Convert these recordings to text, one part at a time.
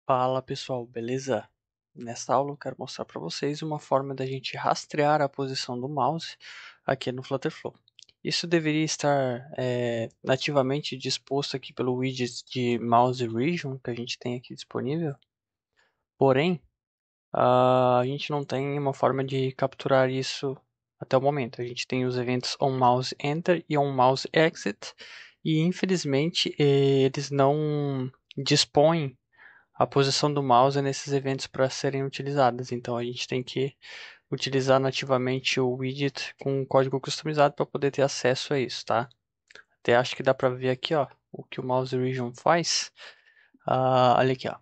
Fala pessoal, beleza? Nesta aula eu quero mostrar para vocês uma forma da gente rastrear a posição do mouse aqui no Flutterflow. Isso deveria estar nativamente disposto aqui pelo widget de Mouse Region que a gente tem aqui disponível. Porém, a gente não tem uma forma de capturar isso até o momento. A gente tem os eventos onMouseEnter e onMouseExit e infelizmente eles não dispõem a posição do mouse nesses eventos para serem utilizadas. Então a gente tem que utilizar nativamente o widget com um código customizado para poder ter acesso a isso, tá? Até acho que dá para ver aqui, ó, o que o mouse region faz. Olha aqui, ó.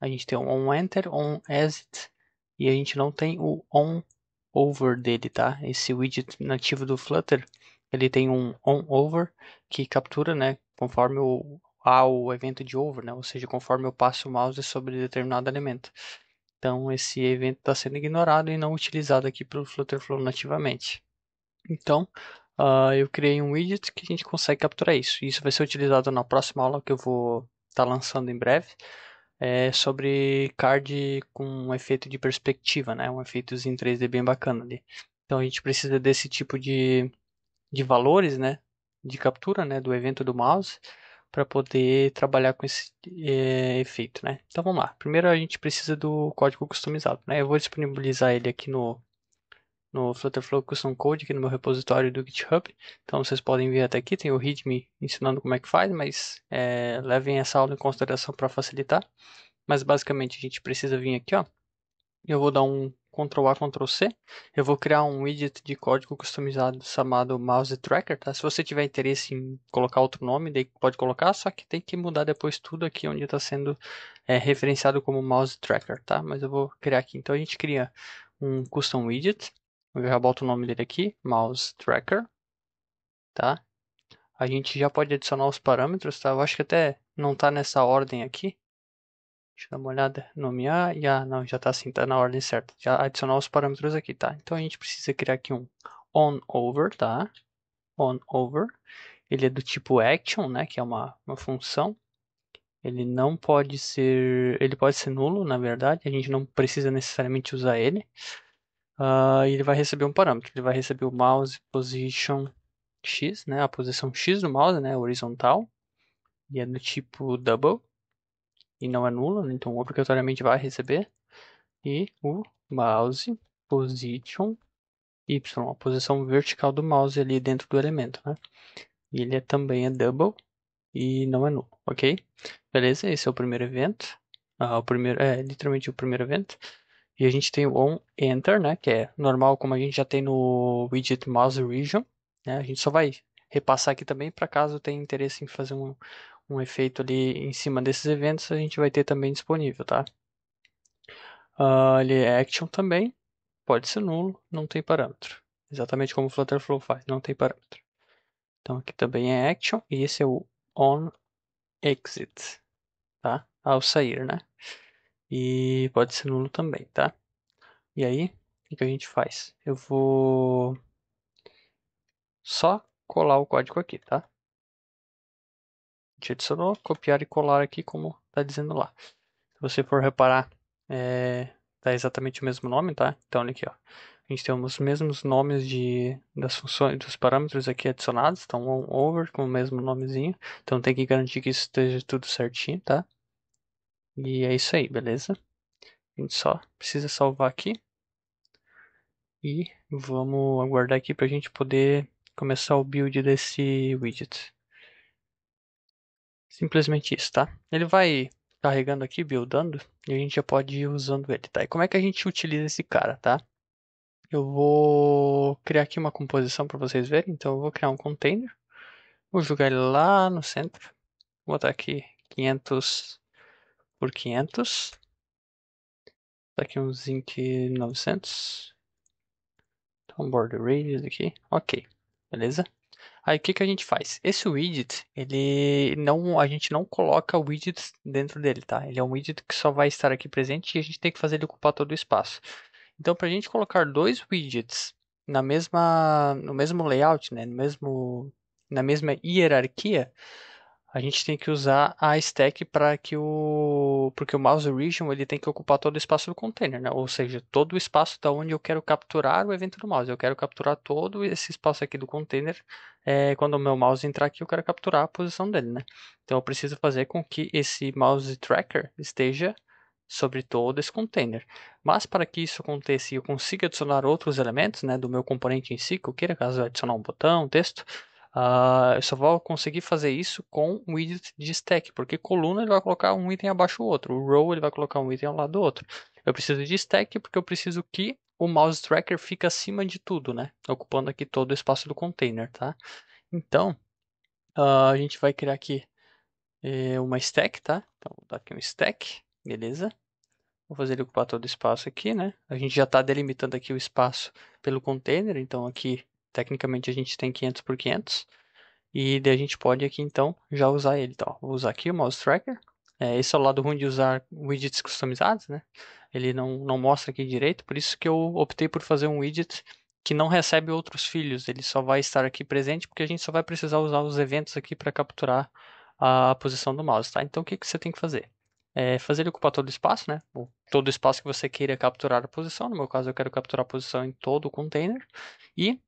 A gente tem o onEnter, onExit e a gente não tem o onOver dele, tá? Esse widget nativo do Flutter, ele tem um onOver que captura, né, conforme o evento de over, né? Ou seja, conforme eu passo o mouse sobre determinado elemento. Então, esse evento está sendo ignorado e não utilizado aqui pelo Flutterflow nativamente. Então, eu criei um widget que a gente consegue capturar isso. Isso vai ser utilizado na próxima aula que eu vou estar lançando em breve. Sobre card com um efeito de perspectiva, né? Um efeitozinho 3D bem bacana ali. Então, a gente precisa desse tipo de valores, né? De captura, né? Do evento do mouse para poder trabalhar com esse efeito, né? Então vamos lá. Primeiro a gente precisa do código customizado, né? Eu vou disponibilizar ele aqui no Flutterflow Custom Code, aqui no meu repositório do GitHub. Então vocês podem ver até aqui, tem o README ensinando como é que faz, mas levem essa aula em consideração para facilitar. Mas basicamente a gente precisa vir aqui, ó. Eu vou dar um Ctrl A, Ctrl C. Eu vou criar um widget de código customizado chamado Mouse Tracker, tá? Se você tiver interesse em colocar outro nome, daí pode colocar, só que tem que mudar depois tudo aqui onde está sendo referenciado como Mouse Tracker, tá? Mas eu vou criar aqui. Então a gente cria um custom widget. Eu já boto o nome dele aqui, Mouse Tracker, tá? A gente já pode adicionar os parâmetros, tá? Eu acho que até não está nessa ordem aqui. Deixa eu dar uma olhada, nomear, não, já está assim, está na ordem certa. Já adicionar os parâmetros aqui, tá? Então a gente precisa criar aqui um onOver, tá? OnOver, ele é do tipo action, né? Que é uma função. Ele não pode ser, ele pode ser nulo, na verdade. A gente não precisa necessariamente usar ele. E ele vai receber um parâmetro. Ele vai receber o mouse position x, né? A posição x do mouse, né? Horizontal. E é do tipo double e não é nulo, né? Então obrigatoriamente vai receber. E o mouse position y, a posição vertical do mouse ali dentro do elemento, né? E ele também é double e não é null, ok? Beleza, esse é o primeiro evento. Literalmente o primeiro evento. E a gente tem o onEnter, né? Que é normal, como a gente já tem no widget mouse region, né? A gente só vai repassar aqui também para caso tenha interesse em fazer um efeito ali em cima desses eventos, a gente vai ter também disponível, tá? Ele é action também. Pode ser nulo, não tem parâmetro. Exatamente como o Flutterflow faz, não tem parâmetro. Então aqui também é action e esse é o onExit, tá? Ao sair, né? E pode ser nulo também, tá? E aí, o que a gente faz? Eu vou só colar o código aqui, tá? A gente adicionou, copiar e colar aqui como tá dizendo lá. Se você for reparar, tá exatamente o mesmo nome, tá? Então olha aqui, ó. A gente tem os mesmos nomes das funções, dos parâmetros aqui adicionados. Então, onOver com o mesmo nomezinho. Então, tem que garantir que isso esteja tudo certinho, tá? E é isso aí, beleza? A gente só precisa salvar aqui. E vamos aguardar aqui para a gente poder começar o build desse widget. Simplesmente isso, tá? Ele vai carregando aqui, buildando, e a gente já pode ir usando ele, tá? E como é que a gente utiliza esse cara, tá? Eu vou criar aqui uma composição para vocês verem. Então, eu vou criar um container. Vou jogar ele lá no centro. Vou botar aqui 500 por 500. Tá aqui um zinc 900. Então, border radius aqui. Ok, beleza? Aí, o que que a gente faz? Esse widget, a gente não coloca widgets dentro dele, tá? Ele é um widget que só vai estar aqui presente e a gente tem que fazer ele ocupar todo o espaço. Então, para a gente colocar dois widgets no mesmo layout, né? Na mesma hierarquia, a gente tem que usar a stack para que porque o mouse region ele tem que ocupar todo o espaço do container, né? Ou seja, todo o espaço da onde eu quero capturar o evento do mouse. Eu quero capturar todo esse espaço aqui do container. Quando o meu mouse entrar aqui, eu quero capturar a posição dele, né? Então eu preciso fazer com que esse mouse tracker esteja sobre todo esse container. Mas para que isso aconteça e eu consiga adicionar outros elementos, né, do meu componente em si, que eu queira, caso eu adicionar um botão, um texto, eu só vou conseguir fazer isso com um widget de stack, porque coluna ele vai colocar um item abaixo do outro, o row ele vai colocar um item ao lado do outro. Eu preciso de stack porque eu preciso que o mouse tracker fique acima de tudo, né, ocupando aqui todo o espaço do container, tá? Então, a gente vai criar aqui uma stack, tá? Então, vou dar aqui um stack, beleza? Vou fazer ele ocupar todo o espaço aqui, né? A gente já está delimitando aqui o espaço pelo container, então aqui, tecnicamente, a gente tem 500 por 500. E daí a gente pode aqui, então, já usar ele. Então, vou usar aqui o mouse tracker. Esse é o lado ruim de usar widgets customizados, né? Ele não mostra aqui direito, por isso que eu optei por fazer um widget que não recebe outros filhos. Ele só vai estar aqui presente, porque a gente só vai precisar usar os eventos aqui para capturar a posição do mouse, tá? Então, o que que você tem que fazer? Fazer ele ocupar todo o espaço, né? Ou todo o espaço que você queira capturar a posição. No meu caso, eu quero capturar a posição em todo o container. E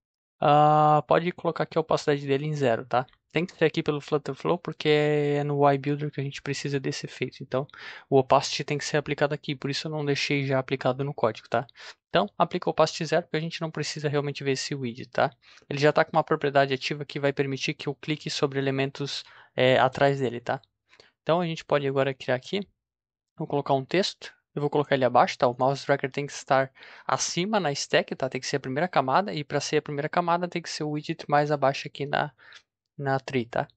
pode colocar aqui a opacidade dele em 0, tá? Tem que ser aqui pelo Flutterflow, porque é no YBuilder que a gente precisa desse efeito. Então, o opacity tem que ser aplicado aqui, por isso eu não deixei já aplicado no código, tá? Então, aplica o opacity 0, porque a gente não precisa realmente ver esse widget, tá? Ele já está com uma propriedade ativa que vai permitir que eu clique sobre elementos atrás dele, tá? Então, a gente pode agora criar aqui. Vou colocar um texto. Eu vou colocar ele abaixo, tá? O mouse tracker tem que estar acima na stack, tá? Tem que ser a primeira camada. E para ser a primeira camada, tem que ser o widget mais abaixo aqui na tree, tá?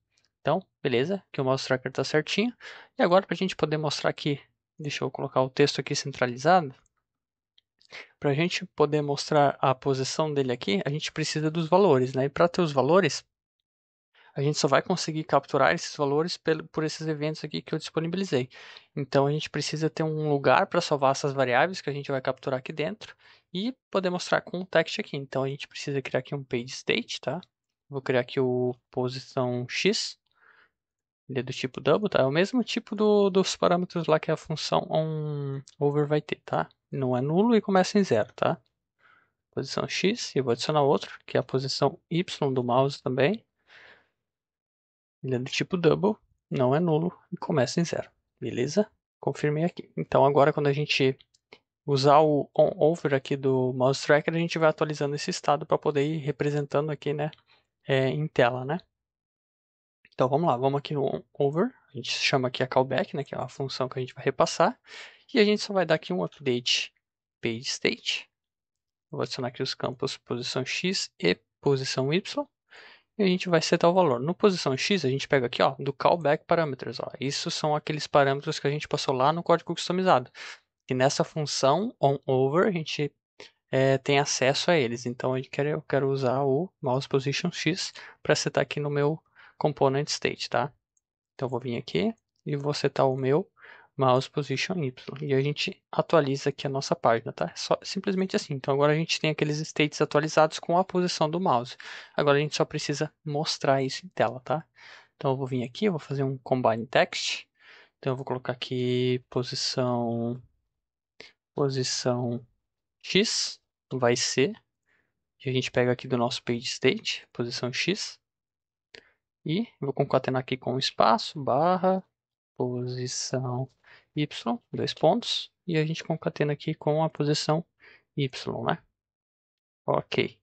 Então, beleza. Aqui o mouse tracker tá certinho. E agora, para a gente poder mostrar aqui, deixa eu colocar o texto aqui centralizado. Para a gente poder mostrar a posição dele aqui, a gente precisa dos valores, né? E para ter os valores, a gente só vai conseguir capturar esses valores por esses eventos aqui que eu disponibilizei. Então a gente precisa ter um lugar para salvar essas variáveis que a gente vai capturar aqui dentro e poder mostrar com o text aqui. Então a gente precisa criar aqui um page state, tá? Vou criar aqui o posição x, ele é do tipo double, tá? É o mesmo tipo dos parâmetros lá que a função onOver vai ter, tá? Não é nulo e começa em 0, tá? Posição x, e eu vou adicionar outro, que é a posição y do mouse também. Ele é do tipo double, não é nulo e começa em 0. Beleza? Confirmei aqui. Então agora quando a gente usar o onOver aqui do mouse tracker, a gente vai atualizando esse estado para poder ir representando aqui, né, em tela, né? Então vamos lá, vamos aqui no onOver, a gente chama aqui a callback, né, que é a função que a gente vai repassar, e a gente só vai dar aqui um update page state. Eu vou adicionar aqui os campos posição x e posição y. E a gente vai setar o valor. No posição X, a gente pega aqui, ó, do callback parameters, ó. Isso são aqueles parâmetros que a gente passou lá no código customizado. E nessa função onOver, a gente tem acesso a eles. Então, eu quero usar o mouse position X para setar aqui no meu component state, tá? Então, eu vou vir aqui e vou setar o meu mouse position Y. E a gente atualiza aqui a nossa página, tá? Simplesmente assim. Então agora a gente tem aqueles states atualizados com a posição do mouse. Agora a gente só precisa mostrar isso em tela, tá? Então eu vou vir aqui, eu vou fazer um combine text. Então eu vou colocar aqui posição X, vai ser. E a gente pega aqui do nosso page state, posição X. E vou concatenar aqui com espaço, barra, posição Y, dois pontos, e a gente concatena aqui com a posição Y, né? Ok,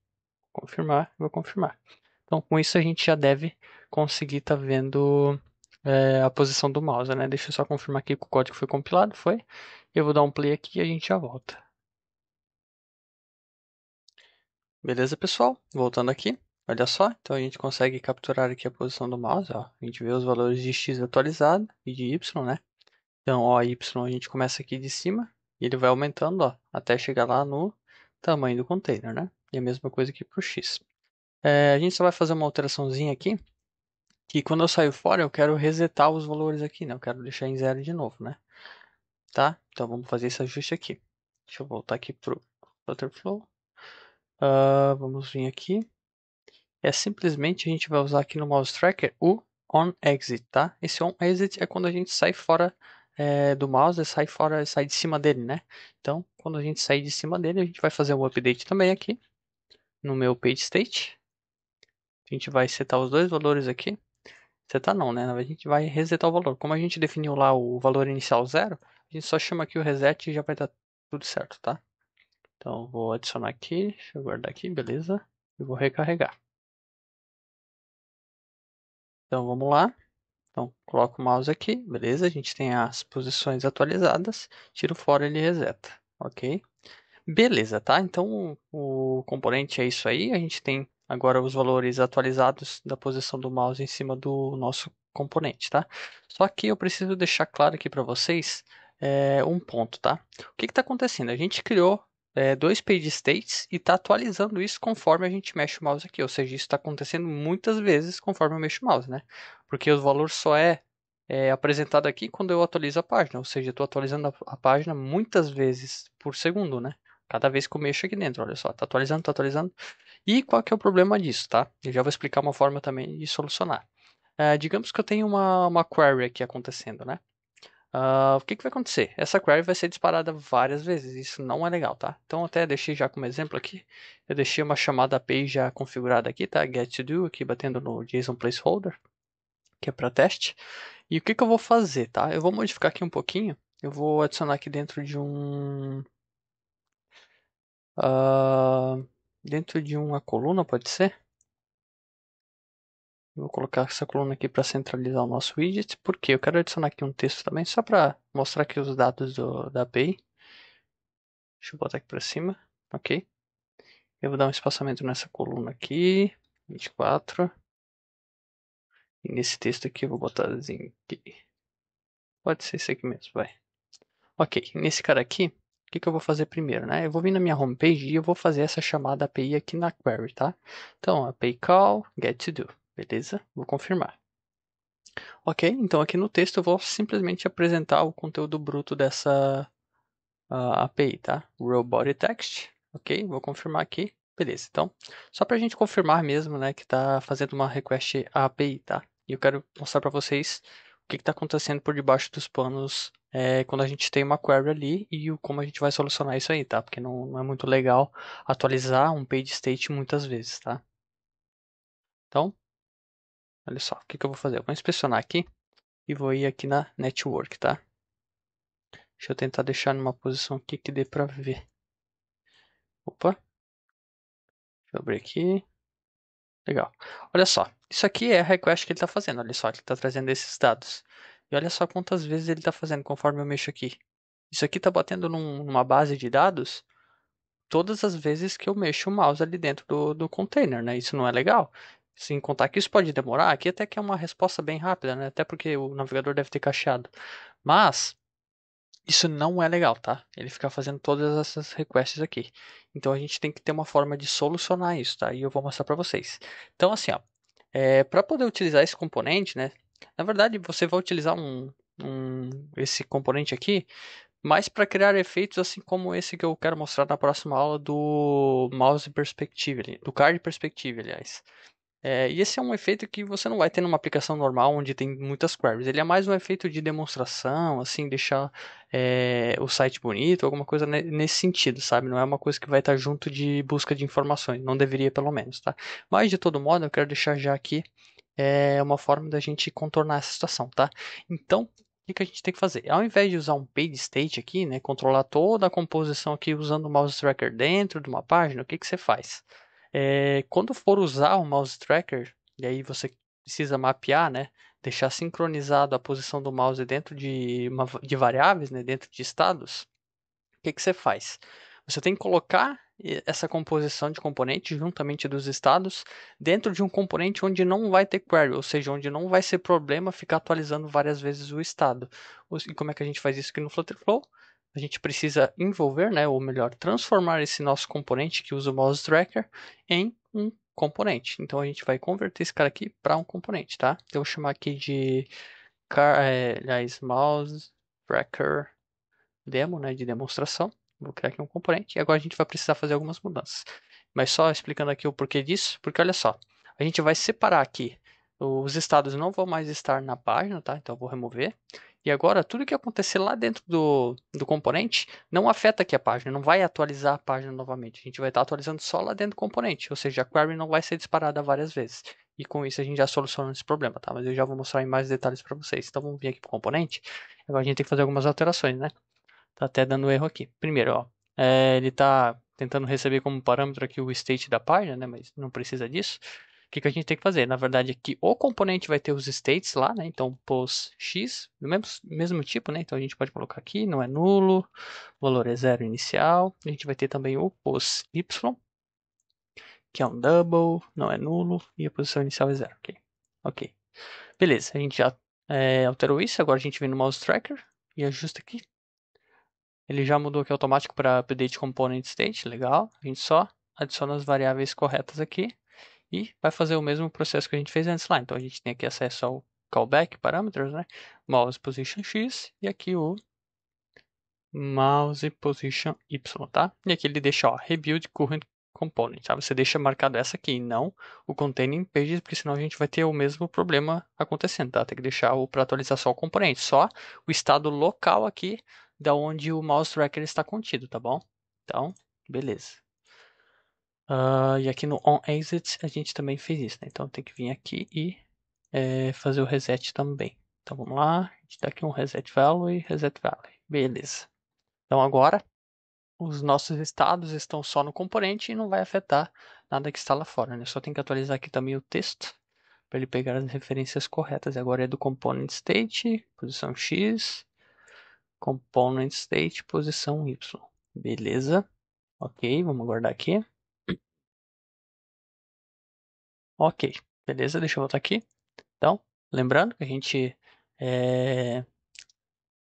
vou confirmar. Então, com isso a gente já deve conseguir estar vendo a posição do mouse, né? Deixa eu só confirmar aqui que o código foi compilado, foi? Eu vou dar um play aqui e a gente já volta. Beleza, pessoal? Voltando aqui, olha só, então a gente consegue capturar aqui a posição do mouse, ó. A gente vê os valores de X atualizado e de Y, né? Então, ó, Y a gente começa aqui de cima e ele vai aumentando, ó, até chegar lá no tamanho do container, né? E a mesma coisa aqui para o X. A gente só vai fazer uma alteraçãozinha aqui, que quando eu saio fora eu quero resetar os valores aqui, né? Eu quero deixar em 0 de novo, né? Tá? Então vamos fazer esse ajuste aqui. Deixa eu voltar aqui pro Flutterflow. Vamos vir aqui. Simplesmente a gente vai usar aqui no mouse tracker o on exit, tá? Esse on exit é quando a gente sai fora do mouse, sai fora, sai de cima dele, né? Então, quando a gente sair de cima dele, a gente vai fazer um update também aqui no meu page state. A gente vai setar os dois valores aqui. Setar não, né? A gente vai resetar o valor. Como a gente definiu lá o valor inicial 0, a gente só chama aqui o reset e já vai estar tudo certo, tá? Então, vou adicionar aqui, deixa eu guardar aqui, beleza? E vou recarregar. Então, vamos lá. Então, coloco o mouse aqui, beleza? A gente tem as posições atualizadas. Tiro fora, ele reseta, ok? Beleza, tá? Então, o componente é isso aí. A gente tem agora os valores atualizados da posição do mouse em cima do nosso componente, tá? Só que eu preciso deixar claro aqui para vocês um ponto, tá? O que está acontecendo? A gente criou dois page states e está atualizando isso conforme a gente mexe o mouse aqui. Ou seja, isso está acontecendo muitas vezes conforme eu mexo o mouse, né? Porque o valor só é apresentado aqui quando eu atualizo a página. Ou seja, eu estou atualizando a página muitas vezes por segundo, né? Cada vez que eu mexo aqui dentro, olha só, tá atualizando, tá atualizando. E qual que é o problema disso, tá? Eu já vou explicar uma forma também de solucionar. Digamos que eu tenho uma query aqui acontecendo, né? O que vai acontecer? Essa query vai ser disparada várias vezes, isso não é legal, tá? Então eu até deixei já como exemplo aqui, eu deixei uma chamada API já configurada aqui, tá? Get2 aqui batendo no JSON placeholder, que é para teste. E o que eu vou fazer, tá? Eu vou modificar aqui um pouquinho, eu vou adicionar aqui ah, dentro de uma coluna, pode ser? Eu vou colocar essa coluna aqui para centralizar o nosso widget, porque eu quero adicionar aqui um texto também, só para mostrar aqui os dados da API. Deixa eu botar aqui para cima, ok? Eu vou dar um espaçamento nessa coluna aqui, 24. E nesse texto aqui eu vou botar assim, pode ser esse aqui mesmo, vai. Ok, nesse cara aqui, o que eu vou fazer primeiro, né? Eu vou vir na minha homepage e eu vou fazer essa chamada API aqui na query, tá? Então, API call get to do, beleza? Vou confirmar. Ok, então aqui no texto eu vou simplesmente apresentar o conteúdo bruto dessa API, tá? Raw body text, ok? Vou confirmar aqui, beleza. Então, só para a gente confirmar mesmo, né, que está fazendo uma request à API, tá? E eu quero mostrar para vocês o que está acontecendo por debaixo dos panos quando a gente tem uma query ali e como a gente vai solucionar isso aí, tá? Porque não é muito legal atualizar um page state muitas vezes, tá? Então, olha só, o que eu vou fazer? Eu vou inspecionar aqui e vou ir aqui na network, tá? Deixa eu tentar deixar numa posição aqui que dê para ver. Opa, deixa eu abrir aqui. Legal. Olha só, isso aqui é a request que ele está fazendo. Olha só, ele está trazendo esses dados. E olha só quantas vezes ele está fazendo conforme eu mexo aqui. Isso aqui está batendo numa base de dados todas as vezes que eu mexo o mouse ali dentro do container, né? Isso não é legal. Sem contar que isso pode demorar, aqui até que é uma resposta bem rápida, né? Até porque o navegador deve ter cacheado. Mas isso não é legal, tá? Ele ficar fazendo todas essas requests aqui. Então a gente tem que ter uma forma de solucionar isso, tá? E eu vou mostrar para vocês. Então assim, ó, para poder utilizar esse componente, né? Na verdade, você vai utilizar esse componente aqui, mas para criar efeitos assim como esse que eu quero mostrar na próxima aula do mouse perspective, do card perspective, aliás. E esse é um efeito que você não vai ter numa aplicação normal onde tem muitas queries. Ele é mais um efeito de demonstração, assim, deixar o site bonito, alguma coisa nesse sentido, sabe? Não é uma coisa que vai estar junto de busca de informações. Não deveria, pelo menos, tá? Mas, de todo modo, eu quero deixar já aqui uma forma da gente contornar essa situação, tá? Então, o que a gente tem que fazer? Ao invés de usar um page state aqui, né, controlar toda a composição aqui usando o mouse tracker dentro de uma página, o que você faz? Quando for usar o mouse tracker, e aí você precisa mapear, né, deixar sincronizado a posição do mouse dentro de variáveis, né, dentro de estados, o que você faz? Você tem que colocar essa composição de componentes juntamente dos estados dentro de um componente onde não vai ter query, ou seja, onde não vai ser problema ficar atualizando várias vezes o estado. E como é que a gente faz isso aqui no Flutterflow? A gente precisa envolver, né, ou melhor, transformar esse nosso componente que usa o mouse tracker em um componente. Então a gente vai converter esse cara aqui para um componente, tá? Então eu vou chamar aqui de aliás, mouse tracker demo, né, de demonstração. Vou criar aqui um componente e agora a gente vai precisar fazer algumas mudanças. Mas só explicando aqui o porquê disso, porque olha só, a gente vai separar aqui Os estados não vão mais estar na página, tá? Então eu vou remover. E agora, tudo que acontecer lá dentro do componente não afeta aqui a página, não vai atualizar a página novamente. A gente vai estar atualizando só lá dentro do componente, ou seja, a query não vai ser disparada várias vezes. E com isso a gente já soluciona esse problema, tá? Mas eu já vou mostrar em mais detalhes para vocês. Então vamos vir aqui para o componente. Agora a gente tem que fazer algumas alterações, né? Tá até dando erro aqui. Primeiro, ó, ele está tentando receber como parâmetro aqui o state da página, né? Mas não precisa disso. O que a gente tem que fazer? Na verdade, aqui o componente vai ter os states lá, né? Então, pos x, do mesmo tipo, né? Então, a gente pode colocar aqui, não é nulo, o valor é zero inicial. A gente vai ter também o pos y, que é um double, não é nulo, e a posição inicial é zero, ok? Ok. Beleza, a gente já alterou isso, agora a gente vem no mouse tracker e ajusta aqui. Ele já mudou aqui automático para update component state, legal. A gente só adiciona as variáveis corretas aqui e vai fazer o mesmo processo que a gente fez antes lá. Então a gente tem aqui acesso ao callback parameters, né? Mouse position x e aqui o mouse position y, tá? E aqui ele deixa, ó, rebuild current component, tá? Você deixa marcado essa aqui, não o containing pages, porque senão a gente vai ter o mesmo problema acontecendo, tá? Tem que deixar o para atualizar só o componente, só o estado local aqui da onde o mouse tracker está contido, tá bom? Então, beleza. E aqui no onExit a gente também fez isso, né? Então tem que vir aqui e fazer o reset também. Então vamos lá, a gente dá aqui um reset value e reset value. Beleza. Então agora os nossos estados estão só no componente e não vai afetar nada que está lá fora, né? Só tem que atualizar aqui também o texto para ele pegar as referências corretas. Agora é do component state, posição X, component state, posição Y. Beleza. Ok, vamos guardar aqui. Ok, beleza, deixa eu voltar aqui. Então, lembrando que a gente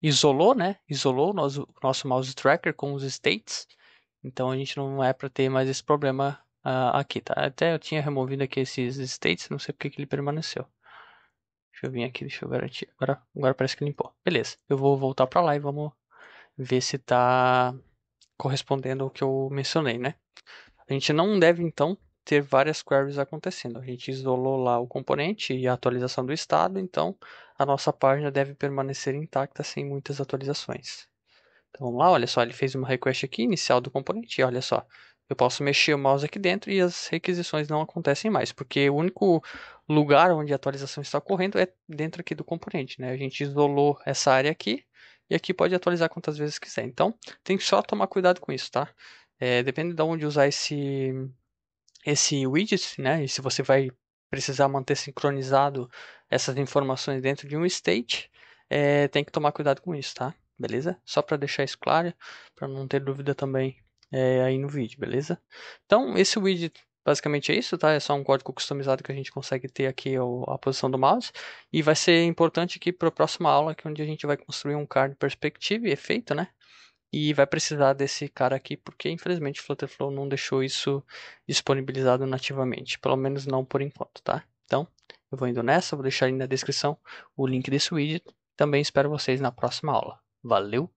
isolou, né? Isolou o nosso mouse tracker com os states. Então a gente não é para ter mais esse problema aqui, tá? Até eu tinha removido aqui esses states, não sei porque que ele permaneceu. Deixa eu vir aqui, deixa eu garantir. Agora parece que limpou. Beleza, eu vou voltar para lá e vamos ver se está correspondendo ao que eu mencionei, né? A gente não deve, então, ter várias queries acontecendo. A gente isolou lá o componente e a atualização do estado, então a nossa página deve permanecer intacta sem muitas atualizações. Então vamos lá, olha só, ele fez uma request aqui, inicial do componente, e olha só, eu posso mexer o mouse aqui dentro e as requisições não acontecem mais, porque o único lugar onde a atualização está ocorrendo é dentro aqui do componente, né? A gente isolou essa área aqui, e aqui pode atualizar quantas vezes quiser. Então, tem que só tomar cuidado com isso, tá? Depende de onde usar esse widget, né? E se você vai precisar manter sincronizado essas informações dentro de um state, tem que tomar cuidado com isso, tá? Beleza? Só para deixar isso claro, para não ter dúvida também aí no vídeo, beleza? Então, esse widget basicamente é isso, tá? É só um código customizado que a gente consegue ter aqui a posição do mouse. E vai ser importante aqui para a próxima aula, que é onde a gente vai construir um card perspective efeito, né? E vai precisar desse cara aqui, porque infelizmente o Flutterflow não deixou isso disponibilizado nativamente, pelo menos não por enquanto, tá? Então, eu vou indo nessa, vou deixar aí na descrição o link desse widget. Também espero vocês na próxima aula. Valeu!